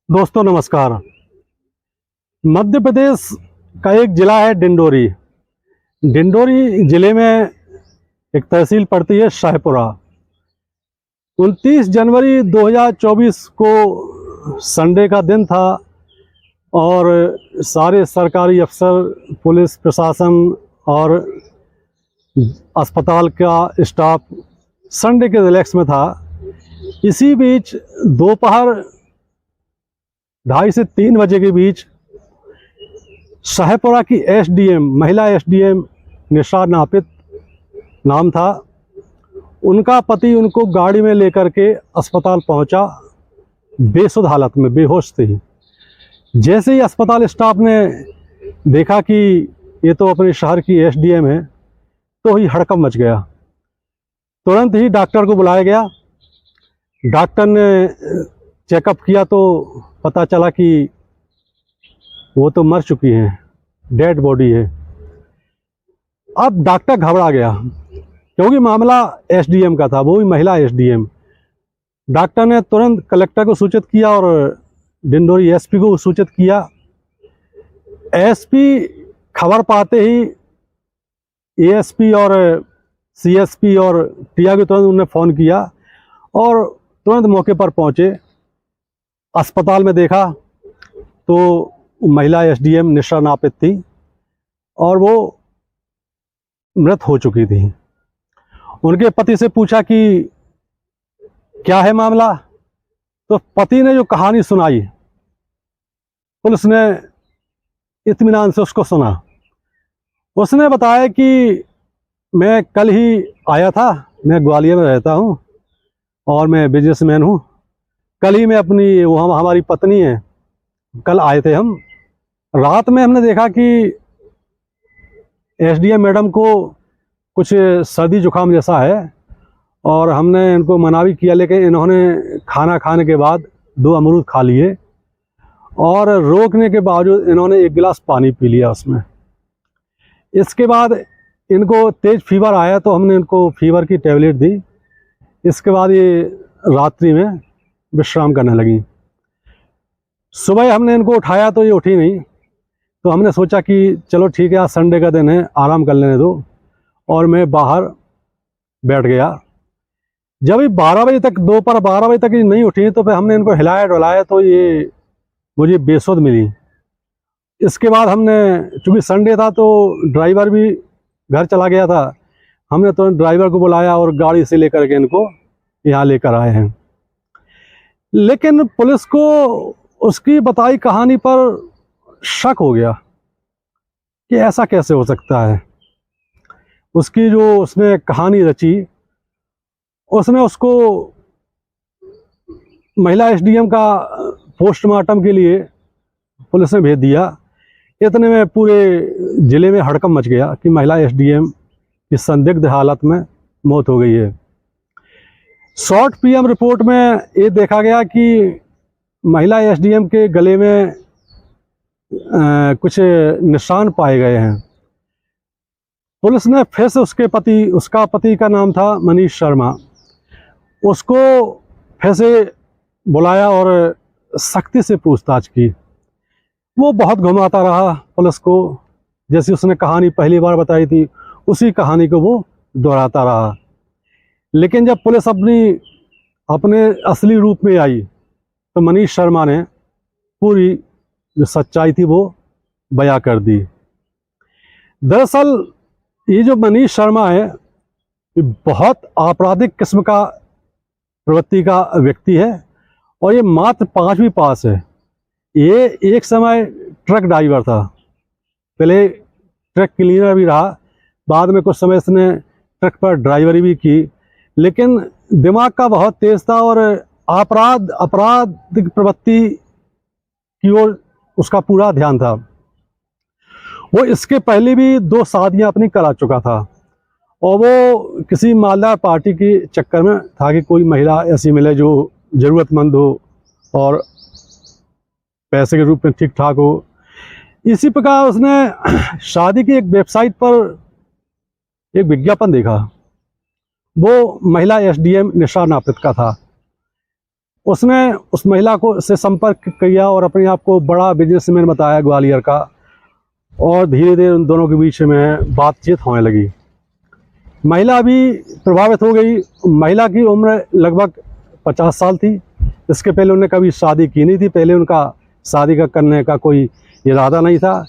दोस्तों नमस्कार। मध्य प्रदेश का एक ज़िला है डिंडोरी। डिंडोरी ज़िले में एक तहसील पड़ती है शाहपुरा। 29 जनवरी 2024 को संडे का दिन था और सारे सरकारी अफसर, पुलिस प्रशासन और अस्पताल का स्टाफ संडे के रिलैक्स में था। इसी बीच दोपहर 2:30 से 3 बजे के बीच शाहपुरा की एसडीएम, महिला एसडीएम निशा नापित नाम था, उनका पति उनको गाड़ी में लेकर के अस्पताल पहुंचा। बेसुध हालत में, बेहोश थे। जैसे ही अस्पताल स्टाफ ने देखा कि ये तो अपने शहर की एसडीएम है, तो ही हड़कंप मच गया। तुरंत ही डॉक्टर को बुलाया गया। डॉक्टर ने चेकअप किया तो पता चला कि वो तो मर चुकी हैं, डेड बॉडी है। अब डॉक्टर घबरा गया क्योंकि मामला एसडीएम का था, वो भी महिला एसडीएम। डॉक्टर ने तुरंत कलेक्टर को सूचित किया और डिंडोरी एसपी को सूचित किया। एसपी खबर पाते ही एएसपी और सीएसपी और टीआई को तुरंत उन्होंने फ़ोन किया और तुरंत मौके पर पहुंचे। अस्पताल में देखा तो महिला एसडीएम निशा नापित थी और वो मृत हो चुकी थी। उनके पति से पूछा कि क्या है मामला, तो पति ने जो कहानी सुनाई, पुलिस ने इत्मीनान से उसको सुना। उसने बताया कि मैं कल ही आया था, मैं ग्वालियर में रहता हूँ और मैं बिजनेसमैन हूँ। कल ही मैं अपनी, वो हमारी पत्नी है, कल आए थे हम। रात में हमने देखा कि एसडीएम मैडम को कुछ सर्दी जुकाम जैसा है और हमने इनको मना भी किया, लेकिन इन्होंने खाना खाने के बाद 2 अमरूद खा लिए और रोकने के बावजूद इन्होंने 1 गिलास पानी पी लिया उसमें। इसके बाद इनको तेज़ फीवर आया तो हमने इनको फीवर की टेबलेट दी। इसके बाद ये रात्रि में विश्राम करने लगी। सुबह हमने इनको उठाया तो ये उठी नहीं, तो हमने सोचा कि चलो ठीक है, आज संडे का दिन है, आराम कर लेने दो, और मैं बाहर बैठ गया। जब ये 12 बजे तक, दोपहर 12 बजे तक ये नहीं उठी, तो फिर हमने इनको हिलाया डुलाया तो ये मुझे बेसुध मिली। इसके बाद हमने, चूँकि संडे था तो ड्राइवर भी घर चला गया था, हमने तो ड्राइवर को बुलाया और गाड़ी से लेकर के इनको यहाँ लेकर आए हैं। लेकिन पुलिस को उसकी बताई कहानी पर शक हो गया कि ऐसा कैसे हो सकता है। उसकी जो उसने कहानी रची, उसने उसको महिला एसडीएम का पोस्टमार्टम के लिए पुलिस ने भेज दिया। इतने में पूरे ज़िले में हड़कंप मच गया कि महिला एसडीएम की संदिग्ध हालत में मौत हो गई है। शॉर्ट पीएम रिपोर्ट में ये देखा गया कि महिला एसडीएम के गले में कुछ निशान पाए गए हैं। पुलिस ने फिर से उसका पति का नाम था मनीष शर्मा, उसको फिर से बुलाया और सख्ती से पूछताछ की। वो बहुत घुमाता रहा पुलिस को, जैसे उसने कहानी पहली बार बताई थी उसी कहानी को वो दोहराता रहा। लेकिन जब पुलिस अपने असली रूप में आई तो मनीष शर्मा ने पूरी जो सच्चाई थी वो बयां कर दी। दरअसल ये जो मनीष शर्मा है, ये बहुत आपराधिक किस्म का प्रवृत्ति का व्यक्ति है और ये मात्र 5वीं पास है। ये एक समय ट्रक ड्राइवर था, पहले ट्रक क्लीनर भी रहा, बाद में कुछ समय इसने ट्रक पर ड्राइवरी भी की। लेकिन दिमाग का बहुत तेज था और आपराधिक प्रवृत्ति की ओर उसका पूरा ध्यान था। वो इसके पहले भी 2 शादियां अपनी करा चुका था और वो किसी मालदार पार्टी के चक्कर में था कि कोई महिला ऐसी मिले जो ज़रूरतमंद हो और पैसे के रूप में ठीक ठाक हो। इसी प्रकार उसने शादी की एक वेबसाइट पर एक विज्ञापन देखा, वो महिला एसडीएम निशा नापित का था। उसने उस महिला को से संपर्क किया और अपने आप को बड़ा बिजनेसमैन बताया ग्वालियर का, और धीरे धीरे उन दोनों के बीच में बातचीत होने लगी। महिला भी प्रभावित हो गई। महिला की उम्र लगभग 50 साल थी। इसके पहले उन्होंने कभी शादी की नहीं थी। पहले उनका शादी का करने का कोई इरादा नहीं था,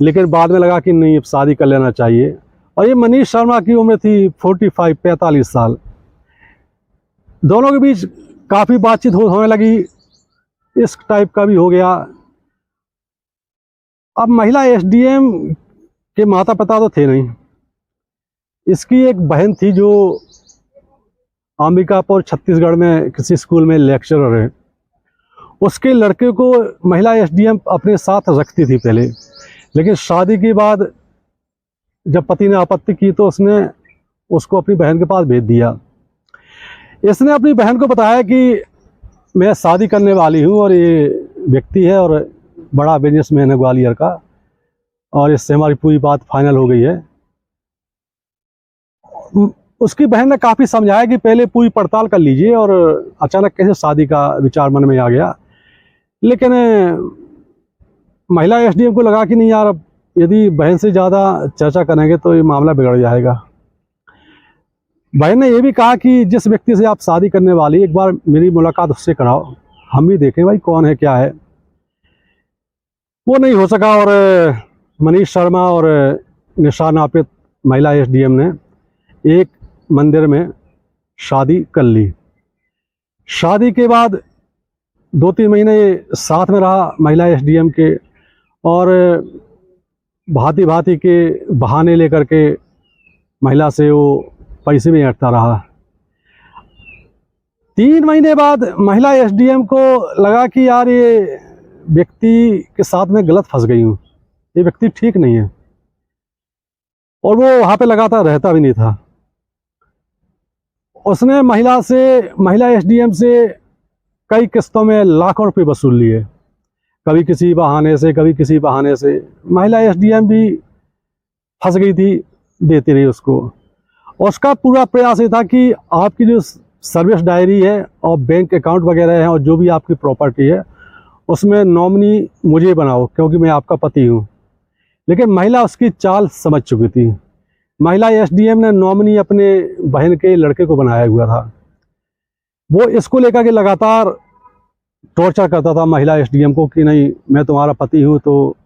लेकिन बाद में लगा कि नहीं, अब शादी कर लेना चाहिए। और ये मनीष शर्मा की उम्र थी 45 साल। दोनों के बीच काफ़ी बातचीत होने लगी। इस टाइप का भी हो गया। अब महिला एसडीएम के माता पिता तो थे नहीं। इसकी एक बहन थी जो अंबिकापुर छत्तीसगढ़ में किसी स्कूल में लेक्चरर है। उसके लड़के को महिला एसडीएम अपने साथ रखती थी पहले, लेकिन शादी के बाद जब पति ने आपत्ति की तो उसने उसको अपनी बहन के पास भेज दिया। इसने अपनी बहन को बताया कि मैं शादी करने वाली हूँ और ये व्यक्ति है और बड़ा बिजनेसमैन है ग्वालियर का, और इससे हमारी पूरी बात फाइनल हो गई है। उसकी बहन ने काफ़ी समझाया कि पहले पूरी पड़ताल कर लीजिए, और अचानक कैसे शादी का विचार मन में आ गया। लेकिन महिला एसडीएम को लगा कि नहीं यार, अब यदि बहन से ज़्यादा चर्चा करेंगे तो ये मामला बिगड़ जाएगा। बहन ने यह भी कहा कि जिस व्यक्ति से आप शादी करने वाली, एक बार मेरी मुलाकात उससे कराओ, हम भी देखें भाई कौन है क्या है। वो नहीं हो सका और मनीष शर्मा और निशा नापित महिला एसडीएम ने एक मंदिर में शादी कर ली। शादी के बाद 2-3 महीने साथ में रहा महिला एसडीएम के, और भांति भांति के बहाने लेकर के महिला से वो पैसे भी ऐंठता रहा। 3 महीने बाद महिला एसडीएम को लगा कि यार ये व्यक्ति के साथ में गलत फंस गई हूँ, ये व्यक्ति ठीक नहीं है, और वो वहाँ पे लगातार रहता भी नहीं था। उसने महिला एसडीएम से कई किस्तों में लाखों रुपए वसूल लिए, कभी किसी बहाने से, कभी किसी बहाने से। महिला एसडीएम भी फंस गई थी, देती रही उसको। उसका पूरा प्रयास ये था कि आपकी जो सर्विस डायरी है और बैंक अकाउंट वगैरह है और जो भी आपकी प्रॉपर्टी है उसमें नॉमिनी मुझे बनाओ, क्योंकि मैं आपका पति हूँ। लेकिन महिला उसकी चाल समझ चुकी थी। महिला एसडीएम ने नॉमिनी अपने बहन के लड़के को बनाया हुआ था। वो इसको लेकर के लगातार टॉर्चर करता था महिला एसडीएम को कि नहीं, मैं तुम्हारा पति हूँ तो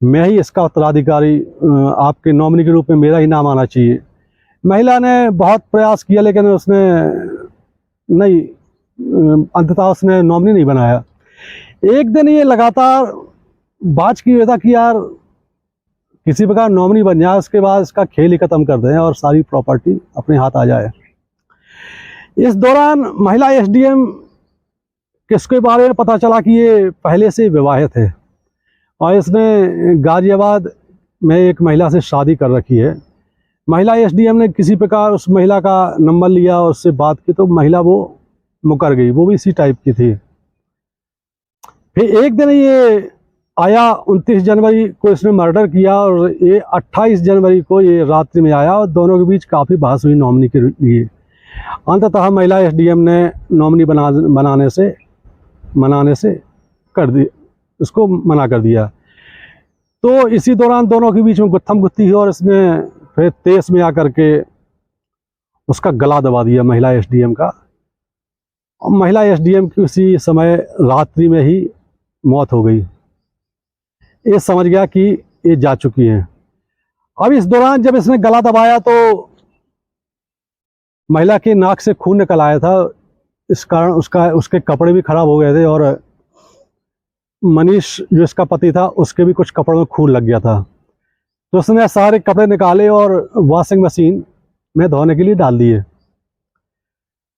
मैं ही इसका उत्तराधिकारी, आपके नॉमिनी के रूप में मेरा ही नाम आना चाहिए। महिला ने बहुत प्रयास किया, लेकिन उसने नहीं, अंततः उसने नॉमिनी नहीं बनाया। एक दिन ये लगातार बात की हुआ था कि यार किसी प्रकार नॉमिनी बन जाए, उसके बाद इसका खेल ही खत्म कर दें और सारी प्रॉपर्टी अपने हाथ आ जाए। इस दौरान महिला एसडीएम किसके बारे में पता चला कि ये पहले से विवाहित है और इसने गाजियाबाद में एक महिला से शादी कर रखी है। महिला एसडीएम ने किसी प्रकार उस महिला का नंबर लिया और उससे बात की तो महिला वो मुकर गई। वो भी इसी टाइप की थी। फिर एक दिन ये आया, 29 जनवरी को इसने मर्डर किया और ये 28 जनवरी को ये रात्रि में आया और दोनों के बीच काफ़ी बहस हुई नॉमिनी के लिए। अंततः महिला एसडीएम ने नॉमिनी मनाने से कर दी, उसको मना कर दिया। तो इसी दौरान दोनों के बीच में गुत्थम गुत्थी हुई और इसने फिर तेज में आकर के उसका गला दबा दिया महिला एसडीएम का। और महिला एसडीएम की उसी समय रात्रि में ही मौत हो गई। ये समझ गया कि ये जा चुकी हैं। अब इस दौरान जब इसने गला दबाया तो महिला के नाक से खून निकल आया था। इस कारण उसके कपड़े भी खराब हो गए थे और मनीष जो इसका पति था उसके भी कुछ कपड़ों में खून लग गया था। तो उसने सारे कपड़े निकाले और वॉशिंग मशीन में धोने के लिए डाल दिए।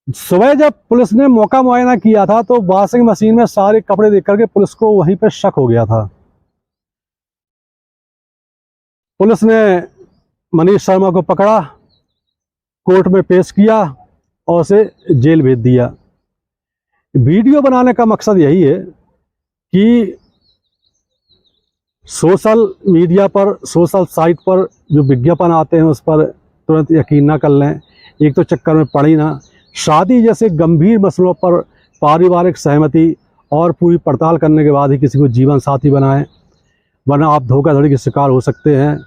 सुबह जब पुलिस ने मौका मुआयना किया था तो वॉशिंग मशीन में सारे कपड़े देख करके पुलिस को वहीं पर शक हो गया था। पुलिस ने मनीष शर्मा को पकड़ा, कोर्ट में पेश किया और उसे जेल भेज दिया। वीडियो बनाने का मकसद यही है कि सोशल मीडिया पर, सोशल साइट पर जो विज्ञापन आते हैं उस पर तुरंत यकीन ना कर लें। एक तो चक्कर में पड़ी ना, शादी जैसे गंभीर मसलों पर पारिवारिक सहमति और पूरी पड़ताल करने के बाद ही किसी को जीवन साथी बनाएं, वरना आप धोखाधड़ी के शिकार हो सकते हैं।